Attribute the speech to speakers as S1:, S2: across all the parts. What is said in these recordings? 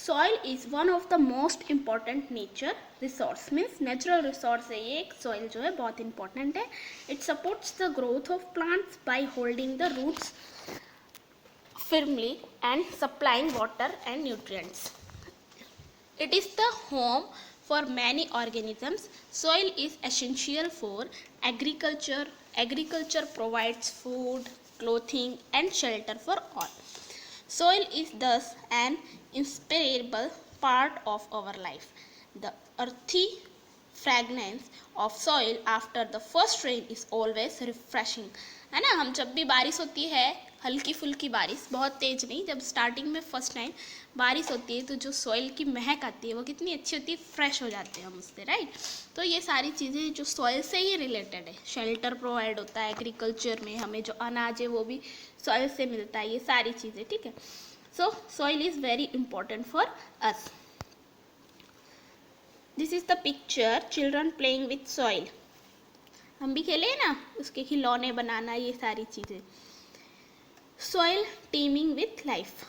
S1: Soil is one of the most important nature resource, means natural resource है ये। एक soil जो है बहुत इंपॉर्टेंट है। It supports the growth of plants by holding the roots firmly and supplying water and nutrients. It is the home for many organisms. Soil is essential for agriculture. Agriculture provides food, clothing, and shelter for all. Soil is thus an inseparable part of our life. The earthy fragrance of soil after the first rain is always refreshing. है ना, हम जब भी बारिश होती है, हल्की फुल्की बारिश, बहुत तेज नहीं, जब स्टार्टिंग में फर्स्ट टाइम बारिश होती है तो जो सॉइल की महक आती है वो कितनी अच्छी होती है, फ्रेश हो जाते हैं हम उससे, राइट। तो ये सारी चीज़ें जो सॉइल से ही रिलेटेड है। शेल्टर प्रोवाइड होता है एग्रीकल्चर में, हमें जो अनाज है वो भी सॉइल से मिलता है, ये सारी चीज़ें, ठीक है। सो soil is very important for us. This is the picture children playing with soil. हम भी खेले ना, उसके खिलौने बनाना, ये सारी चीज़ें। Soil teeming with life.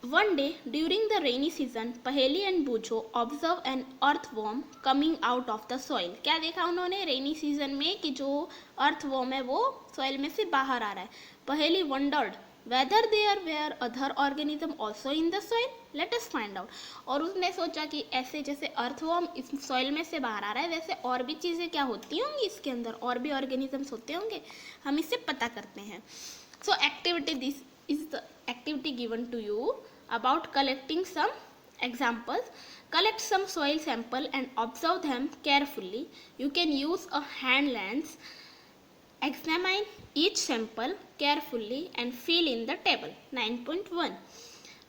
S1: One day during the rainy season, Paheli and Boojho observe an earthworm coming out of the soil. क्या देखा उन्होंने रेनी सीजन में कि जो अर्थवॉर्म है वो सॉइल में से बाहर आ रहा है। Paheli wondered whether there were other organism also in the soil, let us find out. और उसने सोचा कि ऐसे जैसे अर्थवॉर्म इस सॉइल में से बाहर आ रहा है, वैसे और भी चीज़ें क्या होती होंगी इसके अंदर, और भी ऑर्गेनिजम्स होते होंगे, हम इससे पता करते हैं। So activity, this is the activity given to you about collecting some examples. Collect some soil sample and observe them carefully. You can use a hand lens. Examine each sample carefully and fill in the table. 9.1.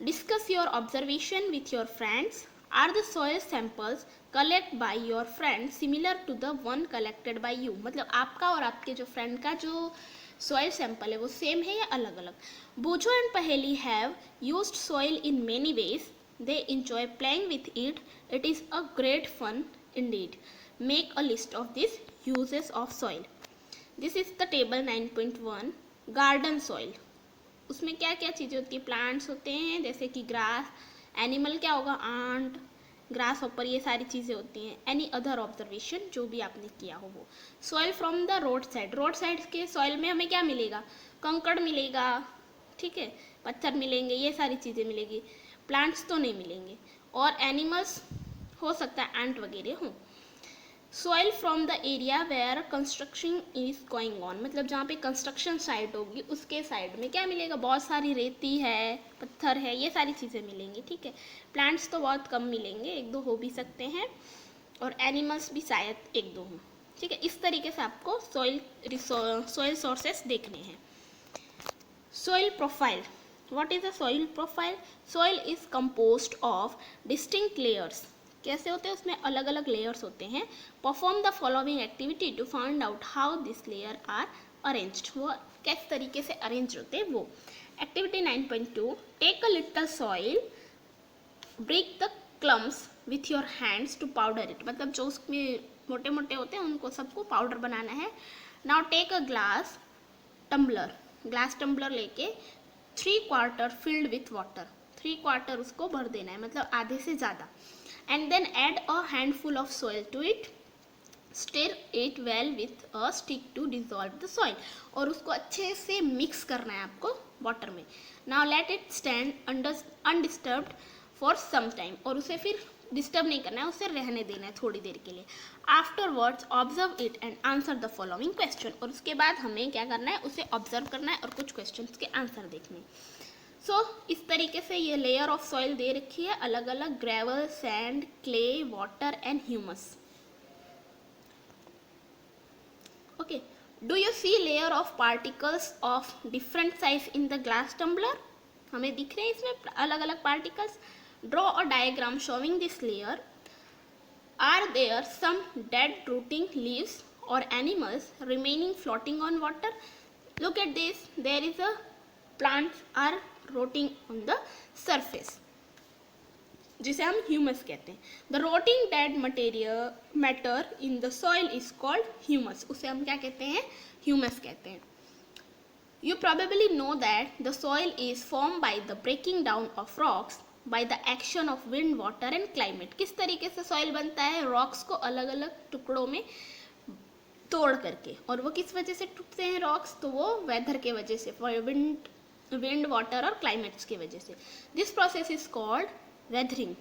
S1: Discuss your observation with your friends. Are the soil samples collected by your friends similar to the one collected by you? मतलब आपका और आपके जो friend का जो soil sample है वो same है या अलग अलग। Boojho and Paheli have used soil in many ways. They enjoy playing with it. It is a great fun indeed. Make a list of this uses of soil. This is the table 9.1। Garden soil, उसमें क्या क्या चीज़ें होती है, plants होते हैं जैसे कि ग्रास, एनिमल क्या होगा, आंट, ग्रास ऊपर, ये सारी चीज़ें होती हैं। एनी अदर ऑब्जर्वेशन, जो भी आपने किया हो वो। Soil from the road side, road side के सॉइल में हमें क्या मिलेगा, कंकड़ मिलेगा, ठीक है, पत्थर मिलेंगे, ये सारी चीज़ें मिलेगी, प्लांट्स तो नहीं मिलेंगे। और एनिमल्स हो सकता है एंट वगैरह हों। Soil from the area where construction is going on, मतलब जहाँ पे कंस्ट्रक्शन साइट होगी उसके साइड में क्या मिलेगा, बहुत सारी रेती है, पत्थर है, ये सारी चीज़ें मिलेंगी, ठीक है। प्लांट्स तो बहुत कम मिलेंगे, एक दो हो भी सकते हैं, और एनिमल्स भी शायद एक दो हों, ठीक है। इस तरीके से आपको सॉइल सोर्सेस देखने हैं। Soil profile, what is a soil profile? Soil is composed of distinct layers. कैसे होते हैं, उसमें अलग अलग लेयर्स होते हैं। Perform the following activity to find out how this layer are arranged, वो किस तरीके से अरेंज होते हैं वो। Activity 9.2, take a little soil, break the clumps with your hands to powder it, मतलब जो उसमें मोटे मोटे होते हैं उनको सबको पाउडर बनाना है। Now take a glass tumbler लेके 3/4 फिल्ड विथ वाटर, 3/4 उसको भर देना है, मतलब आधे से ज़्यादा। And then add a handful of soil to it. Stir it well with a stick to dissolve the soil. और उसको अच्छे से मिक्स करना है आपको वाटर में। Now let it stand undisturbed for some time. और उसे फिर डिस्टर्ब नहीं करना है, उसे रहने देना है थोड़ी देर के लिए। Afterwards observe it and answer the following question. और उसके बाद हमें क्या करना है, उसे ऑब्जर्व करना है और कुछ क्वेश्चंस के आंसर देखने। सो इस तरीके से ये लेयर ऑफ सॉइल दे रखी है, अलग अलग, gravel, sand, clay, water and humus. Okay, do you see layer of particles of different size in the glass tumbler? हमें दिख रहे हैं इसमें अलग अलग particles. Draw a diagram showing this layer. Are there some dead rotting leaves और animals remaining floating on water? Look at this, there is a plants are rotting on the surface, जिसे हम ह्यूमस कहते हैं। The rotting dead matter in the soil is called humus, उसे हम क्या कहते हैं, ह्यूमस कहते हैं। You probably know that the soil is form by the breaking down of rocks by the action of wind, water and climate. किस तरीके से सॉइल बनता है? रॉक्स को अलग अलग टुकड़ों में तोड़ करके। और वो किस वजह से टूटते हैं रॉक्स? तो वो वेदर के वजह से, विंड वाटर और क्लाइमेट्स की वजह से। This process is called weathering.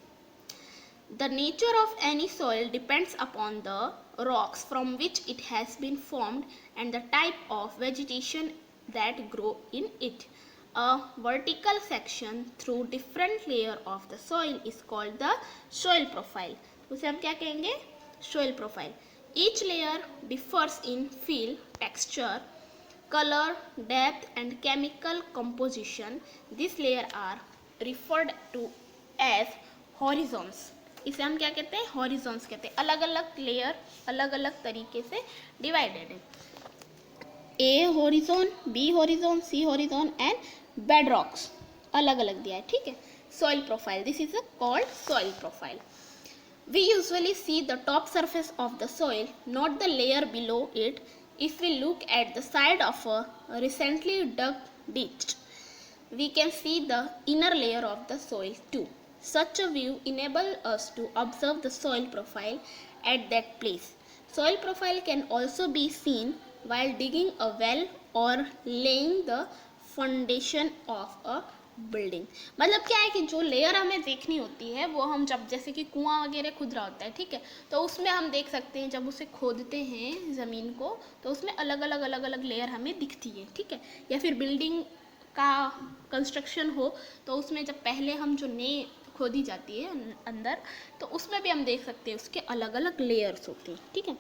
S1: The nature of any soil depends upon the rocks from which it has been formed and the type of vegetation that grow in it. A vertical section through different layer of the soil is called the soil profile. उसे हम क्या कहेंगे? Soil profile. Each layer differs in feel, texture, color, depth and chemical composition. These layers are referred to as horizons. इसे हम क्या कहते हैं? Horizons कहते हैं। अलग अलग लेयर अलग अलग तरीके से डिवाइडेड है। A horizon, B horizon, C horizon and bed rocks अलग अलग दिया है, ठीक है। Soil profile, this is called soil profile. We usually see the top surface of the soil, not the layer below it. If we look at the side of a recently dug ditch, we can see the inner layer of the soil too. Such a view enables us to observe the soil profile at that place. Soil profile can also be seen while digging a well or laying the foundation of a building. मतलब क्या है कि जो layer हमें देखनी होती है वो हम जब, जैसे कि कुआं वगैरह खुद रहा होता है, ठीक है, तो उसमें हम देख सकते हैं जब उसे खोदते हैं ज़मीन को तो उसमें अलग अलग लेयर हमें दिखती है, ठीक है। या फिर बिल्डिंग का कंस्ट्रक्शन हो तो उसमें जब पहले हम जो ने खोदी जाती है अंदर, तो उसमें भी हम देख सकते हैं उसके अलग अलग लेयर्स होते हैं, ठीक है।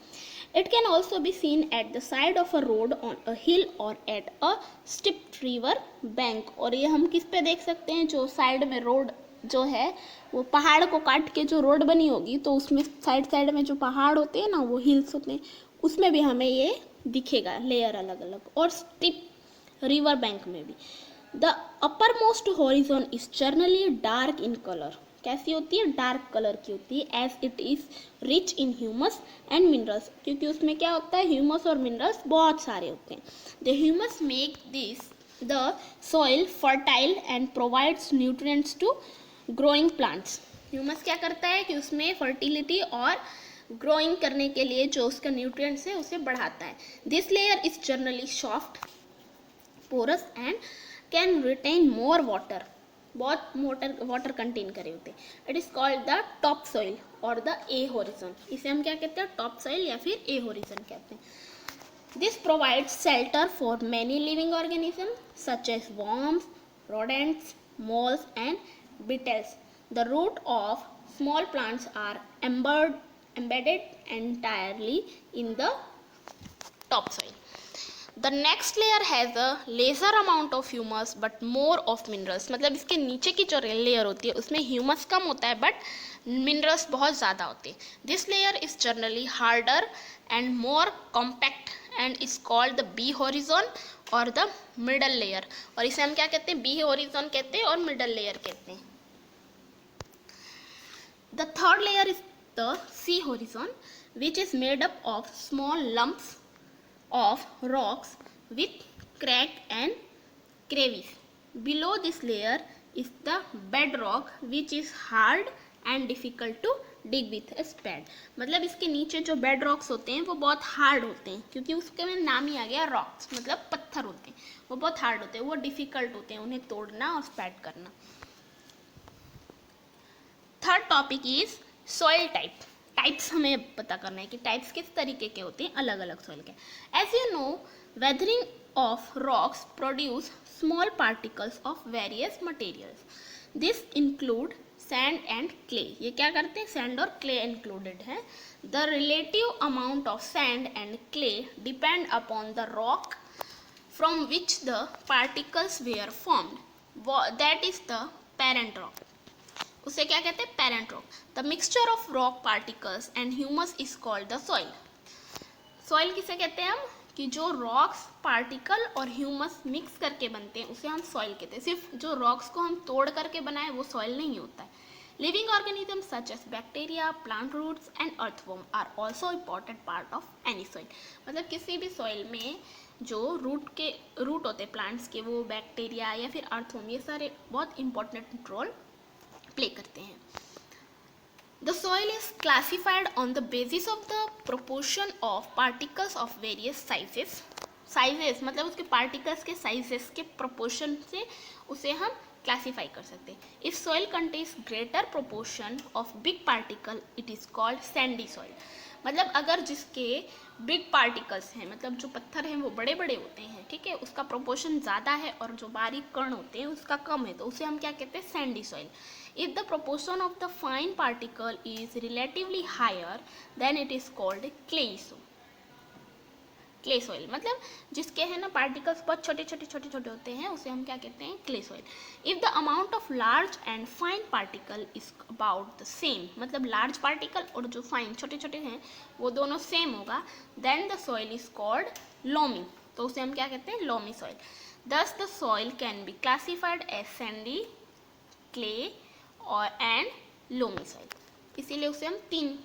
S1: It can also be seen at the side of a road, on a hill और at a steep river bank. और ये हम किस पे देख सकते हैं? जो साइड में रोड जो है वो पहाड़ को काट के जो रोड बनी होगी तो उसमें साइड साइड में जो पहाड़ होते हैं ना, वो हिल्स होते हैं, उसमें भी हमें ये दिखेगा लेयर अलग अलग। और स्टिप रिवर बैंक में भी। The upper most horizon is generally dark in colour. कैसी होती है? डार्क कलर की होती है। As it is rich in humus and minerals, क्योंकि उसमें क्या होता है? ह्यूमस और मिनरल्स बहुत सारे होते हैं। The humus make this the soil fertile and provides nutrients to growing plants. Humus क्या करता है कि उसमें फर्टिलिटी और ग्रोइंग करने के लिए जो उसका न्यूट्रिएंट्स है उसे बढ़ाता है। This layer is generally soft, porous and can retain more water. बहुत वाटर कंटेन करे होते हैं। It is called the top soil और द ए हॉरिजन। इसे हम क्या कहते हैं? टॉप सॉइल या फिर ए हॉरिजन कहते हैं। This provides shelter for many living organism such as worms, rodents, moles and beetles. The root of small plants are embedded entirely in the topsoil. The next layer has a lesser amount of humus but more of minerals. मतलब इसके नीचे की जो layer होती है उसमें humus कम होता है बट मिनरल्स बहुत ज़्यादा होते हैं. This layer is generally harder and more compact and is called the B horizon और द मिडल लेयर. और इसे हम क्या कहते हैं? बी हॉरिजॉन कहते हैं और मिडल लेयर कहते हैं. The third layer is the sea horizon, which is made up of small lumps of rocks with crack and crevice. Below this layer is the bedrock, which is hard and difficult to dig with a spade. मतलब इसके नीचे जो bed rocks होते हैं वो बहुत hard होते हैं, क्योंकि उसके में नाम ही आ गया रॉक्स, मतलब पत्थर होते हैं. वो बहुत हार्ड होते हैं, वो डिफिकल्ट होते हैं उन्हें तोड़ना और स्पैड करना. Third topic is soil type. Types हमें पता करना है कि टाइप्स किस तरीके के होते हैं अलग अलग सॉइल के. As you know, weathering of rocks produce small particles of various materials. This include sand and clay. ये क्या करते हैं? सैंड और क्ले इंक्लूडेड है. The relative amount of sand and clay depend upon the rock from which the particles were formed. That is the parent rock. उसे क्या कहते हैं? Parent rock. The mixture of rock particles and humus is called the soil. Soil किसे कहते हैं हम? कि जो रॉक्स पार्टिकल और ह्यूमस मिक्स करके बनते हैं उसे हम सॉइल कहते हैं. सिर्फ जो रॉक्स को हम तोड़ करके बनाए वो सॉइल नहीं होता है. Living organism such as bacteria, plant roots and earthworm are also important part of any soil. मतलब किसी भी सॉइल में जो रूट होते हैं प्लांट्स के, वो बैक्टीरिया या फिर अर्थवॉर्म, ये सारे बहुत इंपॉर्टेंट रोल प्ले करते हैं। The soil is classified on the basis of the proportion of particles of various sizes. Sizes मतलब उसके पार्टिकल्स के साइजेस के प्रोपोर्शन से उसे हम क्लासीफाई कर सकते हैं। If soil contains greater proportion of big particle it is called Sandy soil. मतलब अगर जिसके बिग पार्टिकल्स हैं, मतलब जो पत्थर हैं वो बड़े बड़े होते हैं, ठीक है, उसका प्रोपोर्शन ज़्यादा है और जो बारीक कण होते हैं उसका कम है, तो उसे हम क्या कहते हैं, sandy soil. If the proportion of the fine particle is relatively higher than it is called clayey soil. Clay soil मतलब जिसके है ना पार्टिकल्स बहुत छोटे छोटे होते हैं, उसे हम क्या कहते हैं, clay soil. If the amount of large and fine particle is about the same, मतलब लार्ज पार्टिकल और जो फाइन छोटे छोटे हैं वो दोनों सेम होगा, then the soil is called loamy, तो उसे हम क्या कहते हैं, loamy soil. Thus the soil can be classified as sandy, clay और एंड लोमी सॉइल। इसीलिए उसे हम तीन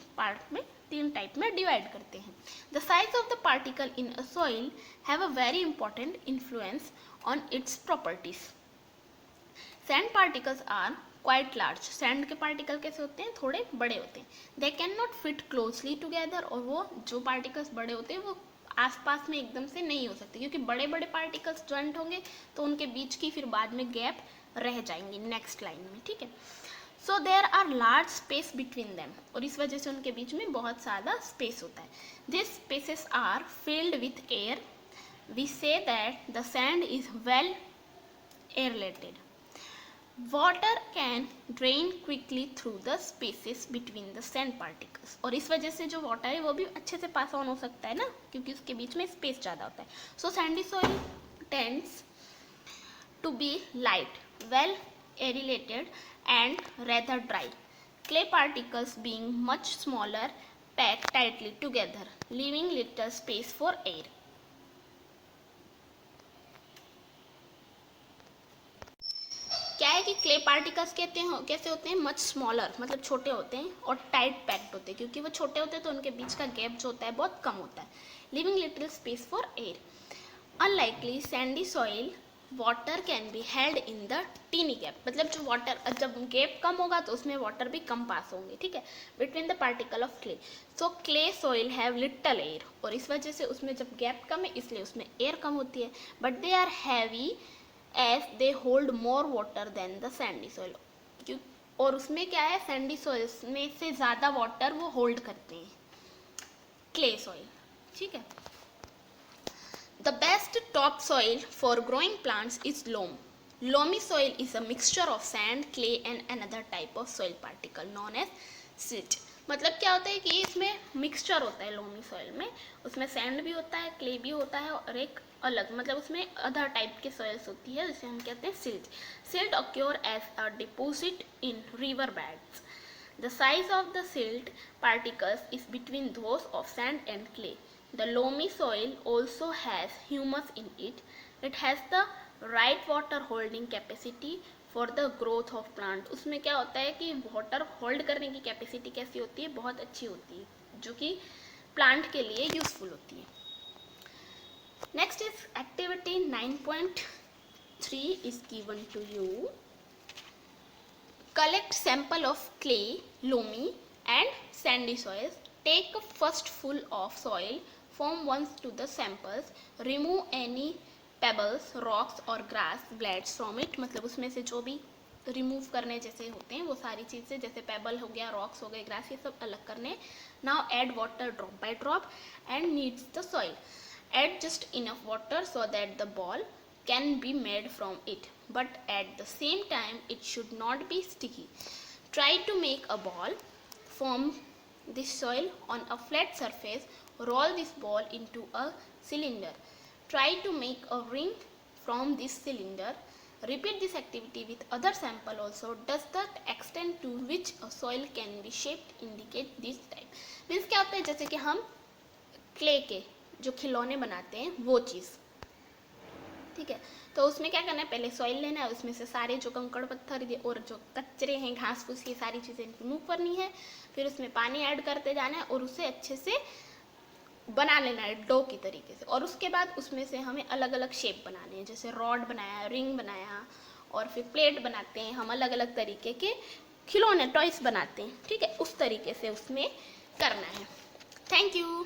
S1: टाइप में डिवाइड करते हैं। The size of the particle in a soil have a very important influence on its properties. Sand particles are quite large. Sand के particle कैसे होते हैं, थोड़े बड़े होते हैं। They can not fit closely together, और वो जो पार्टिकल्स बड़े होते हैं वो आसपास में एकदम से नहीं हो सकते, क्योंकि बड़े बड़े पार्टिकल्स ज्वाइंट होंगे तो उनके बीच की फिर बाद में गैप रह जाएंगी नेक्स्ट लाइन में, ठीक है। So there are large space between them, और इस वजह से उनके बीच में बहुत ज़्यादा स्पेस होता है। This spaces are filled with air. We say that the sand is well aerated. Water can drain quickly through the spaces between the sand particles, और इस वजह से जो वाटर है वो भी अच्छे से पास ऑन हो सकता है ना, क्योंकि उसके बीच में स्पेस ज़्यादा होता है। So sandy soil tends to be light, well aerated and rather dry. Clay particles being much smaller pack tightly together, leaving little space for air. क्या है कि क्ले पार्टिकल्स कहते हैं कैसे होते हैं, मच स्मॉलर मतलब छोटे होते हैं और टाइट पैक्ड होते हैं, क्योंकि वो छोटे होते हैं तो उनके बीच का गैप जो होता है बहुत कम होता है। Living little space for air. Unlikely sandy soil water can be held in the tiny gap, मतलब जो वाटर जब गैप कम होगा तो उसमें वाटर भी कम पास होंगे, ठीक है, between the particle of clay. So clay soil have little air, और इस वजह से उसमें जब गैप कम है इसलिए उसमें एयर कम होती है, but they are heavy as they hold more water than the sandy soil. और उसमें क्या है, सैंडी सॉइल में से ज़्यादा वाटर वो होल्ड करते हैं क्ले सॉइल, ठीक है। The best topsoil for growing plants is loam. Loamy soil is a mixture of sand, clay and another type of soil particle known as silt. मतलब क्या होता है कि इसमें मिक्सचर होता है लोमी सॉइल में, उसमें सैंड भी होता है, क्ले भी होता है और एक अलग मतलब उसमें अदर टाइप के सॉइल्स होती है जिसे हम कहते हैं silt. Silt occur as a deposit in river beds. The size of the silt particles is between those of sand and clay. The loamy soil also has humus in it. It has the right water holding capacity for the growth of plant. उसमें क्या होता है कि water hold करने की capacity कैसी होती है, बहुत अच्छी होती है, जो कि प्लांट के लिए यूजफुल होती है। Next is activity 9.3 is given to you. Collect sample of clay, loamy and sandy soils. Take a first full of soil, form once to the samples, remove any pebbles, rocks or grass blades from it. मतलब उसमें से जो भी remove करने जैसे होते हैं वो सारी चीज़ें, जैसे पेबल हो गया, रॉक्स हो गए, ग्रास, ये सब अलग करने। Now add water drop by drop and needs the soil. Add just enough water so that the ball can be made from it, but at the same time it should not be sticky. Try to make a ball. Form this soil on a flat surface. Roll this ball into a cylinder. Try to make a ring from this cylinder. Repeat this activity with other sample also. Does the extent to which a soil can be shaped indicate this type? Means क्या होता है, जैसे कि हम clay के जो खिलौने बनाते हैं वो चीज़, ठीक है, तो उसमें क्या करना है, पहले सॉइल लेना है, उसमें से सारे जो कंकड़ पत्थर और जो कचरे हैं, घास फूस, ये सारी चीज़ें रिमूव करनी है, फिर उसमें पानी ऐड करते जाना है और उसे अच्छे से बना लेना है डो की तरीके से। और उसके बाद उसमें से हमें अलग अलग शेप बनाने हैं, जैसे रॉड बनाया, रिंग बनाया, और फिर प्लेट बनाते हैं हम अलग अलग तरीके के खिलौने टॉयस बनाते हैं, ठीक है, उस तरीके से उसमें करना है। Thank you.